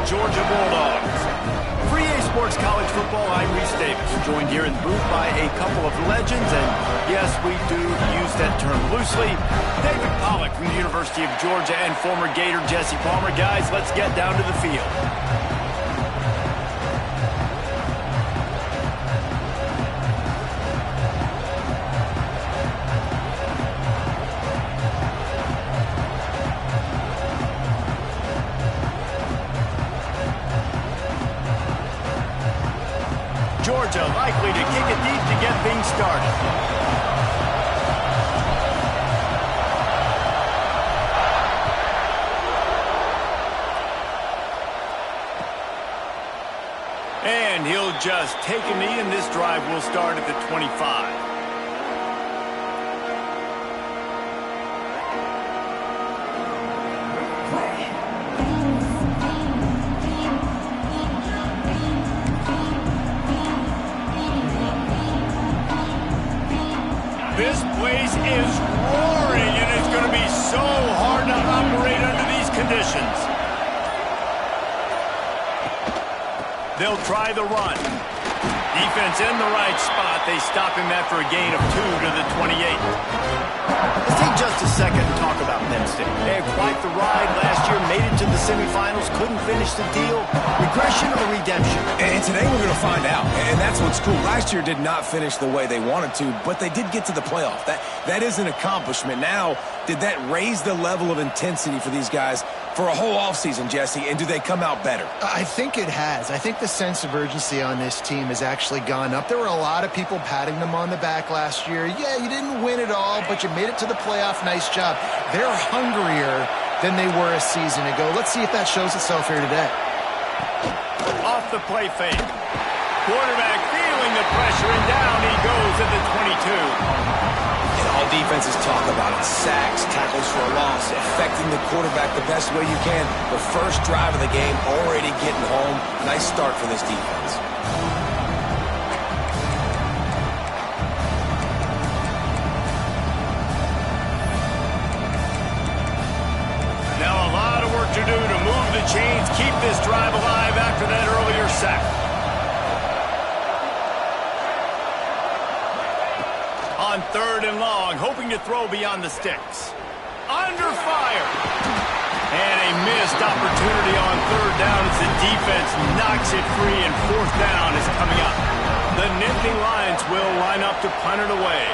Georgia Bulldogs. For EA Sports College Football, I'm Reese Davis, joined here in the booth by a couple of legends, and yes, we do use that term loosely. David Pollack from the University of Georgia and former Gator Jesse Palmer. Guys, let's get down to the field. Georgia likely to kick it deep to get things started. And he'll just take a knee, and this drive will start at the 25. This place is roaring, and it's going to be so hard to operate under these conditions. They'll try the run. Defense in the right spot. They stop him after a gain of 2 to the 28. Let's take just a second to talk about Penn State. They had quite the ride last year, made it to the semifinals, couldn't finish the deal. Regression or redemption? And today we're going to find out, and that's what's cool. Last year did not finish the way they wanted to, but they did get to the playoff. That is an accomplishment. Now, did that raise the level of intensity for these guys for a whole offseason, Jesse, and do they come out better? I think it has. I think the sense of urgency on this team has actually gone up. There were a lot of people patting them on the back last year. Yeah, you didn't win it all, but you made it to the playoff. Nice job. They're hungrier than they were a season ago. Let's see if that shows itself here today. Off the play fake. Quarterback feeling the pressure, and down he goes at the 22. And all defenses talk about it. Sacks, tackles for a loss, affecting the quarterback the best way you can. The first drive of the game, already getting home. Nice start for this defense. Now a lot of work to do to move the chains, keep this drive alive after that earlier sack. On 3rd and long, hoping to throw beyond the sticks. Under fire. And a missed opportunity on 3rd down as the defense knocks it free, and 4th down is coming up. The Nittany Lions will line up to punt it away.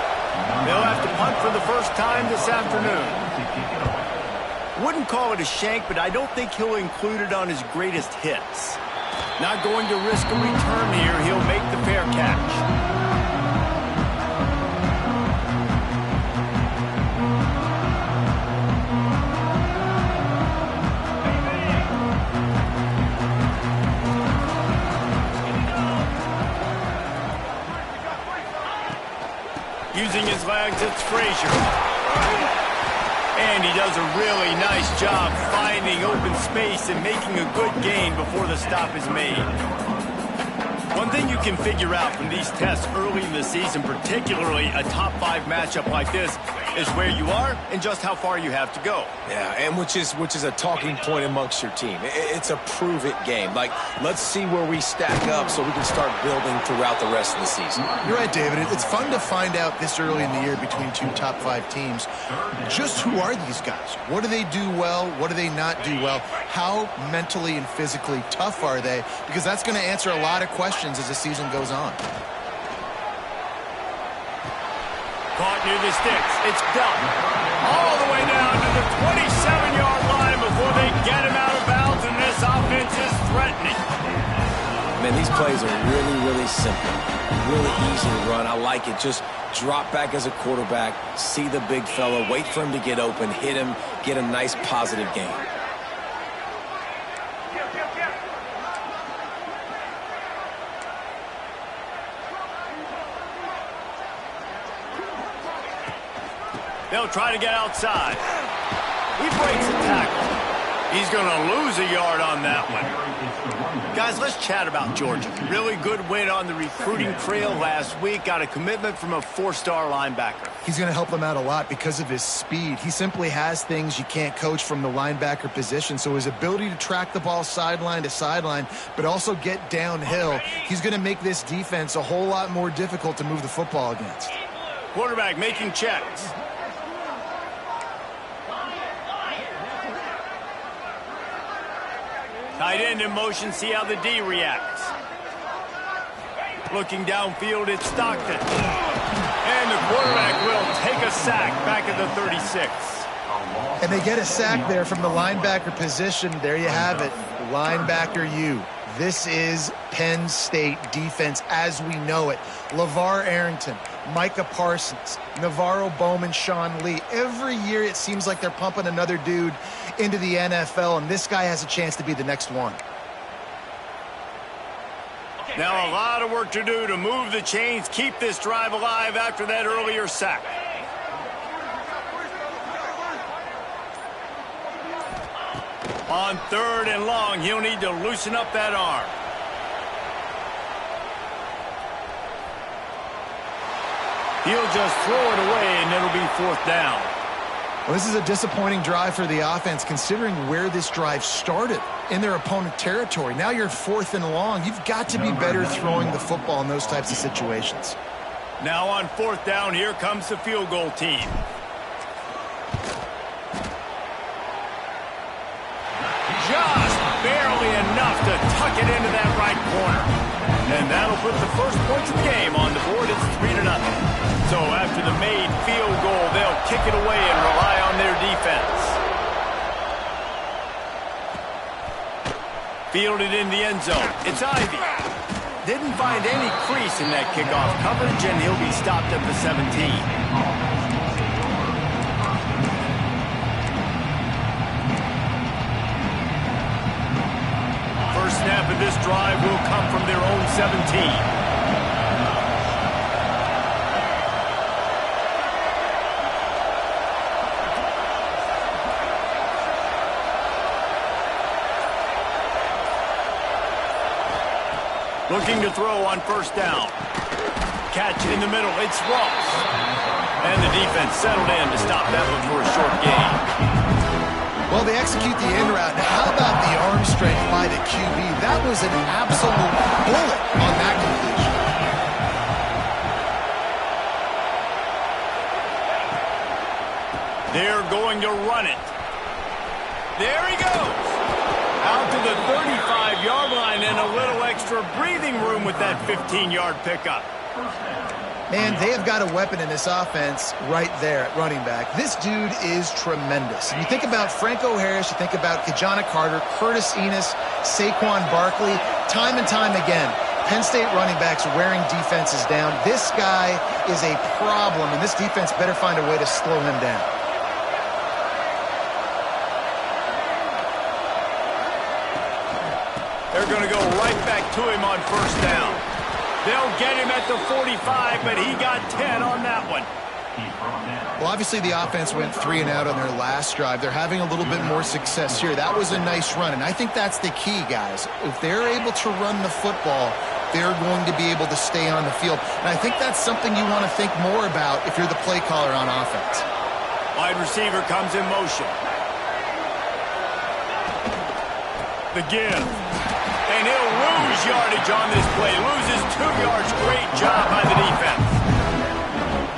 They'll have to punt for the first time this afternoon. Wouldn't call it a shank, but I don't think he'll include it on his greatest hits. Not going to risk a return here. He'll make the fair catch. Using his legs, it's Frazier. And he does a really nice job finding open space and making a good gain before the stop is made. One thing you can figure out from these tests early in the season, particularly a top 5 matchup like this, is where you are and just how far you have to go. Yeah, and which is a talking point amongst your team. It's a prove-it game. Like, let's see where we stack up so we can start building throughout the rest of the season. You're right, David. It's fun to find out this early in the year between 2 top 5 teams. Just who are these guys? What do they do well? What do they not do well? How mentally and physically tough are they? Because that's going to answer a lot of questions as the season goes on. Caught near the sticks. It's done. All the way down to the 27-yard line before they get him out of bounds, and this offense is threatening. Man, these plays are really, really simple. Really easy to run. I like it. Just drop back as a quarterback, see the big fella, wait for him to get open, hit him, get a nice positive gain. They'll try to get outside. He breaks the tackle. He's going to lose a yard on that one. Guys, let's chat about Georgia. Really good win on the recruiting trail last week. Got a commitment from a 4-star linebacker. He's going to help them out a lot because of his speed. He simply has things you can't coach from the linebacker position. So his ability to track the ball sideline to sideline, but also get downhill, he's going to make this defense a whole lot more difficult to move the football against. Quarterback making checks. Tight end in motion, see how the D reacts. Looking downfield, it's Stockton. And the quarterback will take a sack back at the 36. And they get a sack there from the linebacker position. There you have it, linebacker U. This is Penn State defense as we know it. LeVar Arrington, Micah Parsons, Navarro Bowman, Sean Lee. Every year it seems like they're pumping another dude into the NFL, and this guy has a chance to be the next one. Now a lot of work to do to move the chains, keep this drive alive after that earlier sack. On 3rd and long, he'll need to loosen up that arm. He'll just throw it away, and it'll be 4th down. Well, this is a disappointing drive for the offense, considering where this drive started in their opponent territory. Now you're 4th and long. You've got to be better throwing the football in those types of situations. Now on 4th down, here comes the field goal team. Just barely enough to tuck it into that right corner. And that'll put the first points of the game on the board. It's 3-0. So after the made field goal, they'll kick it away and rely on their defense. Fielded in the end zone. It's Ivy. Didn't find any crease in that kickoff coverage, and he'll be stopped at the 17. First snap of this drive will come from their own 17. Looking to throw on 1st down. Catch in the middle. It's Ross. And the defense settled in to stop that one for a short gain. Well, they execute the in route. Now, how about the arm strength by the QB? That was an absolute bullet on that completion. They're going to run it. There he goes. Out to the 35-yard line and a little extra breathing room with that 15-yard pickup. Man, they have got a weapon in this offense right there at running back. This dude is tremendous. And you think about Franco Harris, you think about Kajana Carter, Curtis Enos, Saquon Barkley, time and time again, Penn State running backs wearing defenses down. This guy is a problem, and this defense better find a way to slow him down. They're going to go right back to him on 1st down. They'll get him at the 45, but he got 10 on that one. Well, obviously the offense went 3 and out on their last drive. They're having a little bit more success here. That was a nice run, and I think that's the key, guys. If they're able to run the football, they're going to be able to stay on the field. And I think that's something you want to think more about if you're the play caller on offense. Wide receiver comes in motion. The give. And he'll lose yardage on this play. Loses 2 yards. Great job by the defense.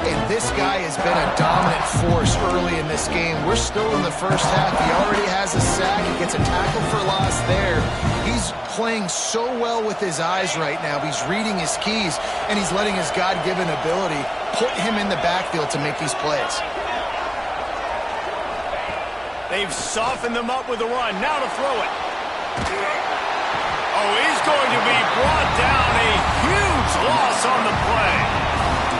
And this guy has been a dominant force early in this game. We're still in the first half. He already has a sack. He gets a tackle for loss there. He's playing so well with his eyes right now. He's reading his keys, and he's letting his God-given ability put him in the backfield to make these plays. They've softened them up with a run. Now to throw it. Oh, he's going to be brought down. A huge loss on the play.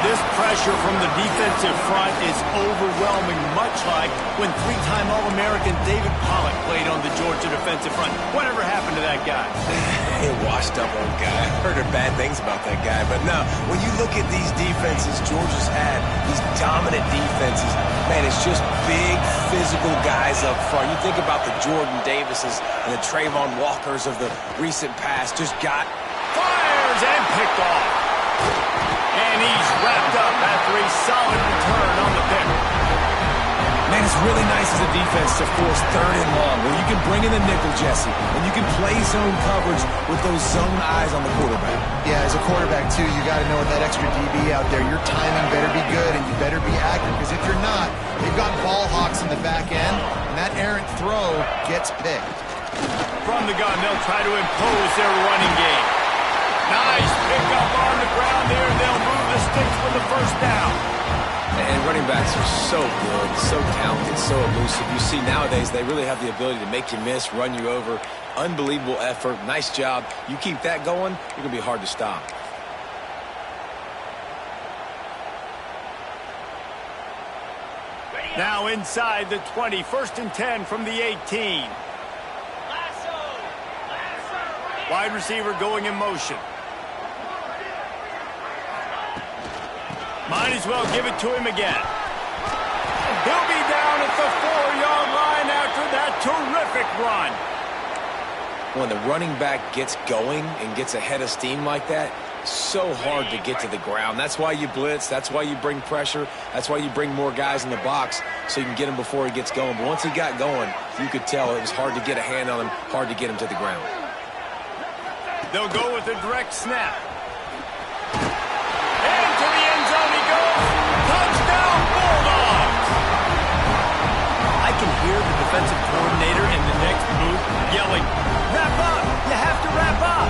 This pressure from the defensive front is overwhelming, much like when 3-time All-American David Pollack played on the Georgia defensive front. Whatever happened to that guy? washed up old guy. I heard bad things about that guy. But no, when you look at these defenses Georgia's had, these dominant defenses, man, it's just big, physical guys up front. You think about the Jordan Davises and the Trayvon Walkers of the recent past. Just got... Fires and picked off. And he's wrapped up after a solid return on the pick. Man, it's really nice as a defense to force 3rd and long, where you can bring in the nickel, Jesse, and you can play zone coverage with those zone eyes on the quarterback. Yeah, as a quarterback, too, you got to know with that extra DB out there, your timing better be good and you better be accurate, because if you're not, they've got ball hawks in the back end, and that errant throw gets picked. From the gun, they'll try to impose their running game. Nice pickup on the ground there. They'll move the sticks for the first down. And running backs are so good, so talented, so elusive. You see nowadays they really have the ability to make you miss, run you over. Unbelievable effort. Nice job. You keep that going, you're going to be hard to stop. Now inside the 20, 1st and 10 from the 18. Wide receiver going in motion. Might as well give it to him again. He'll be down at the 4-yard line after that terrific run. When the running back gets going and gets ahead of steam like that, so hard to get to the ground. That's why you blitz. That's why you bring pressure. That's why you bring more guys in the box so you can get him before he gets going. But once he got going, you could tell it was hard to get a hand on him, hard to get him to the ground. They'll go with a direct snap. Into the end zone he goes. Touchdown, Bulldogs! I can hear the defensive coordinator in the next booth yelling, "Wrap up! You have to wrap up!"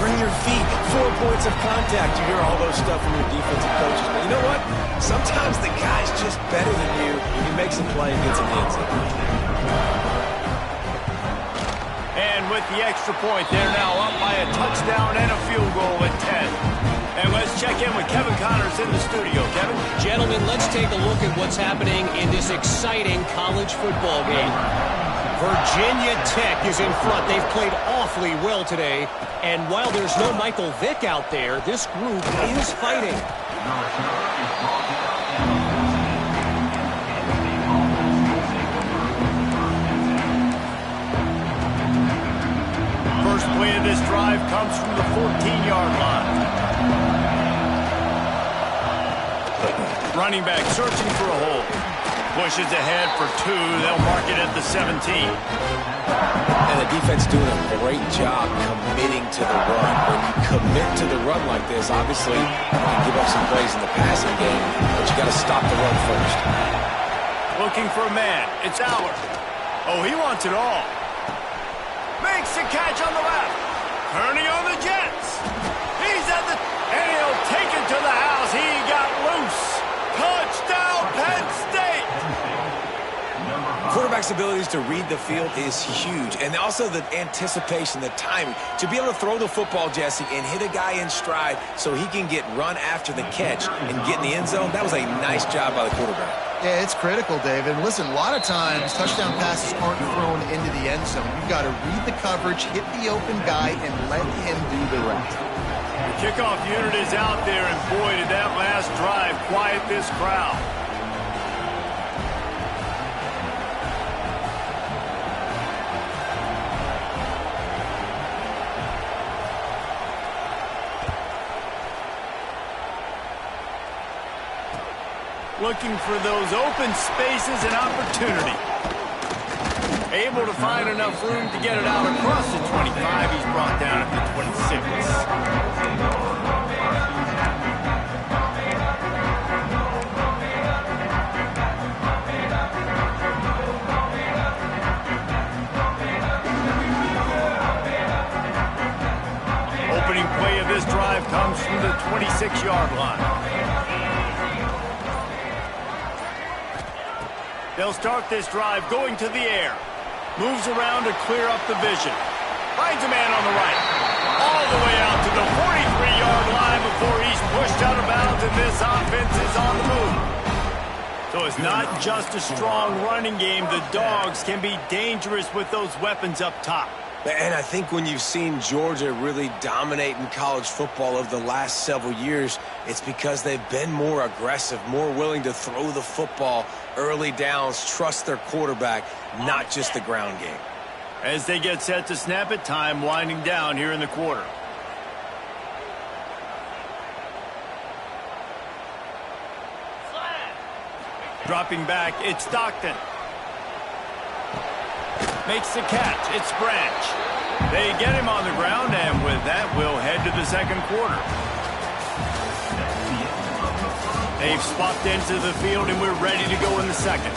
Bring your feet. 4 points of contact. You hear all those stuff from your defensive coaches. But you know what? Sometimes the guy's just better than you. He makes a play and gets in the end zone. And with the extra point, they're now up by a touchdown and a field goal at 10. And let's check in with Kevin Connors in the studio. Kevin? Gentlemen, let's take a look at what's happening in this exciting college football game. Virginia Tech is in front. They've played awfully well today. And while there's no Michael Vick out there, this group is fighting. First play of this drive comes from the 14-yard line. Running back searching for a hole. Pushes ahead for 2. They'll mark it at the 17. And the defense doing a great job committing to the run. When you commit to the run like this, obviously you can give up some plays in the passing game, but you got to stop the run first. Looking for a man. It's Allard. Oh, he wants it all. Makes the catch on the left. Turning on the Jets. He's at the... And he'll take it to the house. He got loose. Touchdown, Penn State. Quarterback's abilities to read the field is huge. And also the anticipation, the timing. To be able to throw the football, Jesse, and hit a guy in stride so he can get run after the catch and get in the end zone, that was a nice job by the quarterback. Yeah, it's critical, David. Listen, a lot of times touchdown passes aren't thrown into the end zone. You've got to read the coverage, hit the open guy, and let him do the rest. The kickoff unit is out there, and boy, did that last drive quiet this crowd. Looking for those open spaces and opportunity. Able to find enough room to get it out across the 25. He's brought down at the 26. Opening play of this drive comes from the 26-yard line. They'll start this drive going to the air. Moves around to clear up the vision. Finds a man on the right. All the way out to the 43-yard line before he's pushed out of bounds, and this offense is on the move. So it's not just a strong running game. The Dogs can be dangerous with those weapons up top. And I think when you've seen Georgia really dominate in college football over the last several years, it's because they've been more aggressive, more willing to throw the football early downs, trust their quarterback, not just the ground game. As they get set to snap it, time winding down here in the quarter. Dropping back, it's Stockton. Makes the catch, it's Branch. They get him on the ground, and with that, we'll head to the second quarter. They've swapped into the field, and we're ready to go in the second.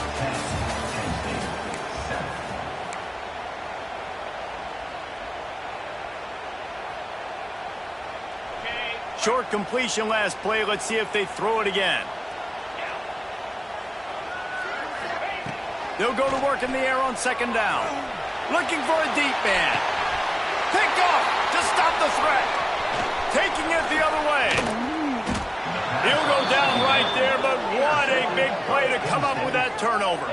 Short completion last play. Let's see if they throw it again. They'll go to work in the air on second down. Looking for a deep man. Picked off to stop the threat. Taking it the other way. He'll go down right there, but what a big play to come up with that turnover.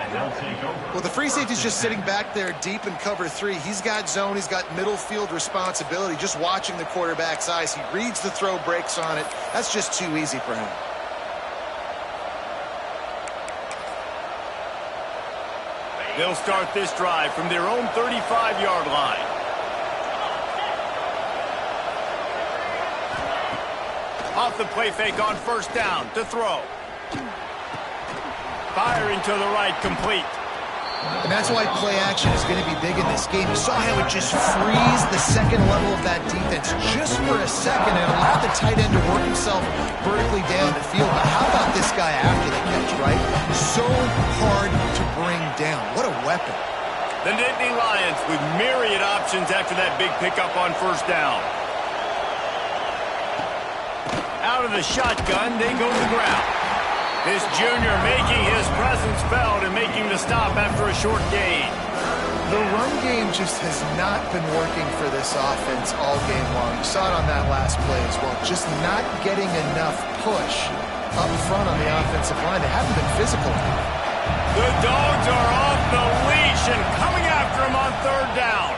Well, the free safety's just sitting back there deep in cover 3. He's got zone. He's got middle field responsibility. Just watching the quarterback's eyes. He reads the throw, breaks on it. That's just too easy for him. They'll start this drive from their own 35-yard line. Off the play fake on first down to throw. Firing to the right, complete. And that's why play action is going to be big in this game. You saw how it just frees the second level of that defense just for a second and allowed the tight end to work himself vertically down the field. But how about this guy after the catch, right? So hard to bring down. What a weapon. The Nittany Lions with myriad options after that big pickup on first down. Out of the shotgun, they go to the ground. This junior making his presence felt and making the stop after a short gain. The run game just has not been working for this offense all game long. You saw it on that last play as well. Just not getting enough push up front on the offensive line. They haven't been physical. The Dogs are off the leash and coming after him on third down.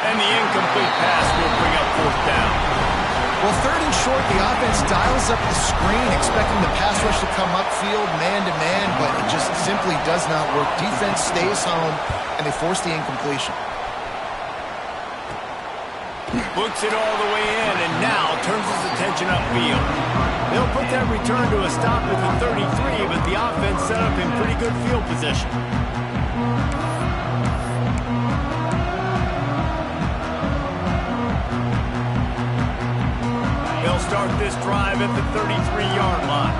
And the incomplete pass will bring up fourth down. Well, third and short, the offense dials up the screen, expecting the pass rush to come upfield man-to-man, but it just simply does not work. Defense stays home, and they force the incompletion. Books it all the way in, and now turns his attention upfield. They'll put that return to a stop at the 33, but the offense set up in pretty good field position. They'll start this drive at the 33-yard line.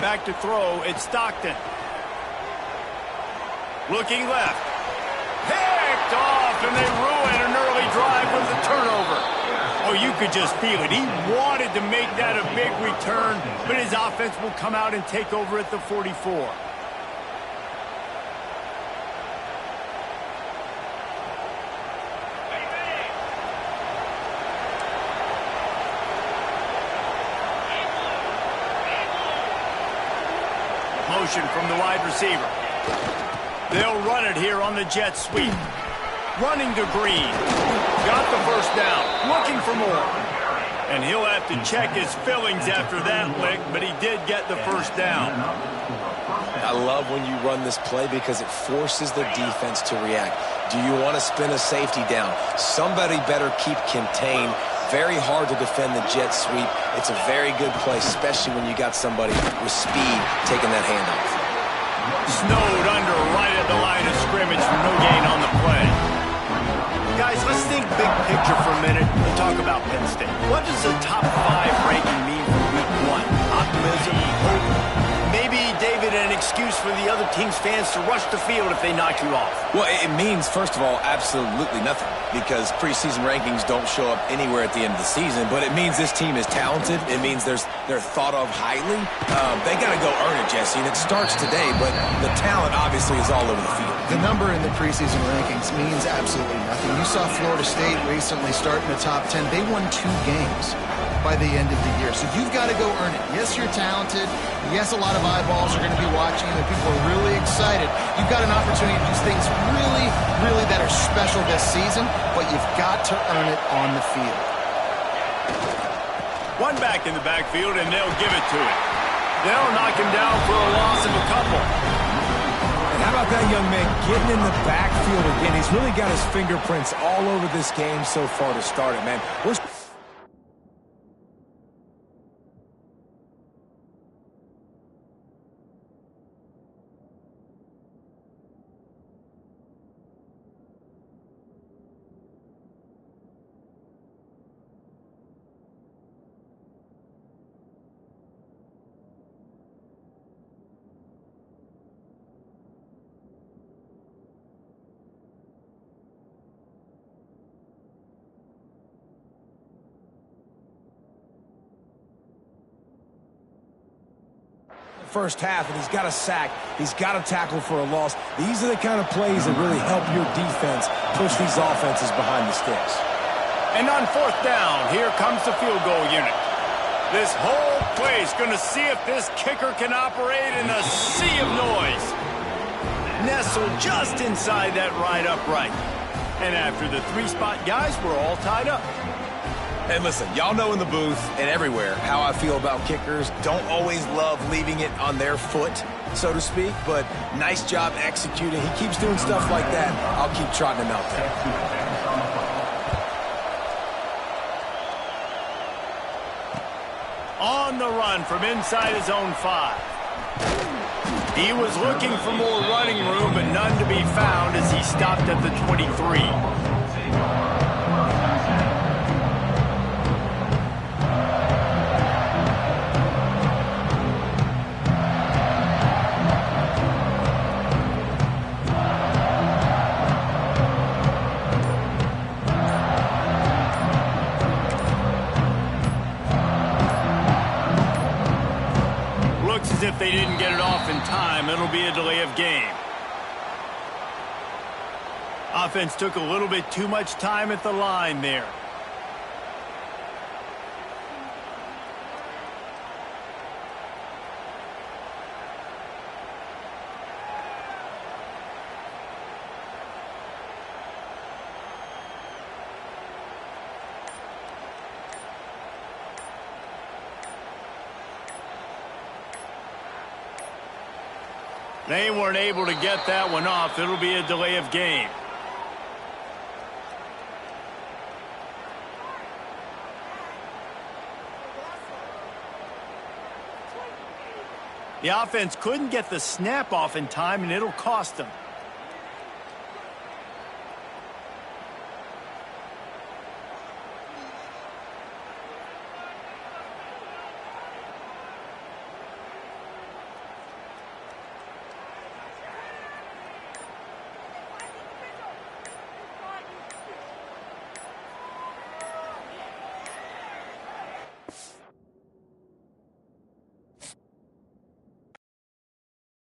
Back to throw, it's Stockton. Looking left. Picked off, and they ruin an early drive with a turnover. Oh, you could just feel it. He wanted to make that a big return, but his offense will come out and take over at the 44. Motion from the wide receiver. They'll run it here on the jet sweep. Running to Green. Got the first down. Looking for more. And he'll have to check his fillings after that lick, but he did get the first down. I love when you run this play because it forces the defense to react. Do you want to spin a safety down? Somebody better keep contained. Very hard to defend the jet sweep. It's a very good play, especially when you got somebody with speed taking that handoff. Snowed under right at the line of scrimmage for no gain on the play. Guys, let's think big picture for a minute and talk about Penn State. What does a top 5 ranking mean for week 1? Optimism, hope, maybe, David, an excuse for the other other team's fans to rush the field if they knock you off? Well, it means, first of all, absolutely nothing, because preseason rankings don't show up anywhere at the end of the season, but it means this team is talented. It means they're thought of highly. They got to go earn it, Jesse, and it starts today, but the talent obviously is all over the field. The number in the preseason rankings means absolutely nothing. You saw Florida State recently start in the top 10. They won 2 games by the end of the year. So you've got to go earn it. Yes, you're talented. Yes, a lot of eyeballs are going to be watching you, and people are really excited. You've got an opportunity to do things really, really that are special this season, but you've got to earn it on the field. One back in the backfield, and they'll give it to him. They'll knock him down for a loss of a couple. And how about that young man getting in the backfield again? He's really got his fingerprints all over this game so far to start it, man. First half, and he's got a sack. He's got a tackle for a loss. These are the kind of plays that really help your defense push these offenses behind the sticks. And on 4th down, here comes the field goal unit. This whole place going to see if this kicker can operate in a sea of noise. Nestled just inside that right upright. And after the 3-spot guys, we're all tied up. And listen, y'all know in the booth and everywhere how I feel about kickers. Don't always love leaving it on their foot, so to speak, but nice job executing. He keeps doing stuff like that. I'll keep trotting him out there. On the run from inside his own 5. He was looking for more running room, but none to be found as he stopped at the 23. If they didn't get it off in time, it'll be a delay of game. Offense took a little bit too much time at the line there. They weren't able to get that one off. It'll be a delay of game. The offense couldn't get the snap off in time, and it'll cost them.